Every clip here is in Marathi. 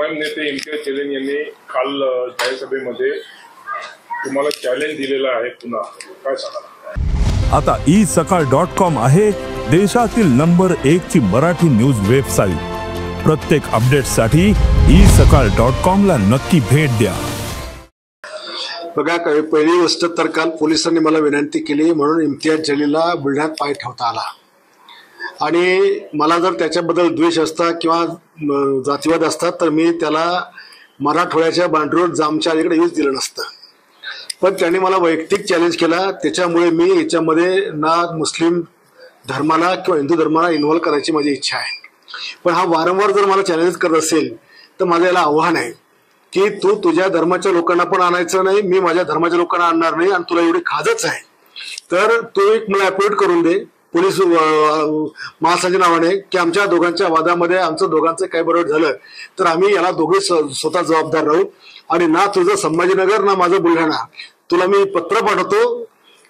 एमआयएम नेते इम्तियाज जलील यांनी काल जाहीर सभेमध्ये तुम्हाला चॅलेंज दिलेलं आहे, पुन्हा काय सांगा? आता isakal.com आहे देशातील नंबर 1 ची मराठी न्यूज वेबसाईट। प्रत्येक अपडेटसाठी isakal.com ला नक्की भेट द्या। बघा, पहिली गोष्ट तर काल पोलिसांनी मला विनंती केली म्हणून इम्तियाज जलीलला बुलढाण्यात पाय ठेवता आला आणि मला जर त्याच्याबद्दल द्वेष असता किंवा जातीवाद असता तर मी त्याला मराठवाड्याच्या बांधरोड जामच्या अलीकडे येऊच दिलं नसतं। पण त्यांनी मला वैयक्तिक चॅलेंज केला, त्याच्यामुळे मी याच्यामध्ये ना मुस्लिम धर्माला किंवा हिंदू धर्माला इन्व्हॉल्व करायची माझी इच्छा आहे। पण हा वारंवार जर मला चॅलेंज करत असेल तर माझं याला आव्हान आहे की तू तुझ्या धर्माच्या लोकांना पण आणायचं नाही, मी माझ्या धर्माच्या लोकांना आणणार नाही आणि तुला एवढी खाजच आहे तर तू एक मला अपॉइंट करून दे पोलीस महासंचालकाच्या नावाने की आमच्या दोघांच्या वादामध्ये आमचं दोघांचं काही बरोबर झालं तर आम्ही याला दोघे स्वतः जबाबदार राहू आणि ना तुझं संभाजीनगर ना माझं बुलढाणा। तुला मी पत्र पाठवतो,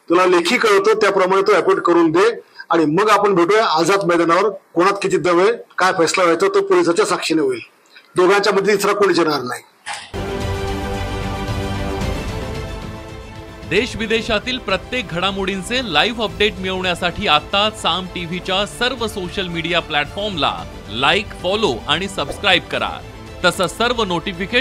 तुला लेखी कळवतो, त्याप्रमाणे तो अपॉइंट करून दे आणि मग आपण भेटूया आझाद मैदानावर। कोणात किती दम आहे, काय फैसला व्हायचा तो पोलिसाच्या साक्षीने होईल। दोघांच्या मध्ये तिसरा कोणीच येणार नाही। देश विदेशातील प्रत्येक घडामोडींचे लाईव्ह अपडेट मिळवण्यासाठी आता साम टीव्हीच्या सर्व सोशल मीडिया प्लॅटफॉर्मला लाईक, फॉलो आणि सबस्क्राईब करा। तसंच सर्व नोटिफिकेशन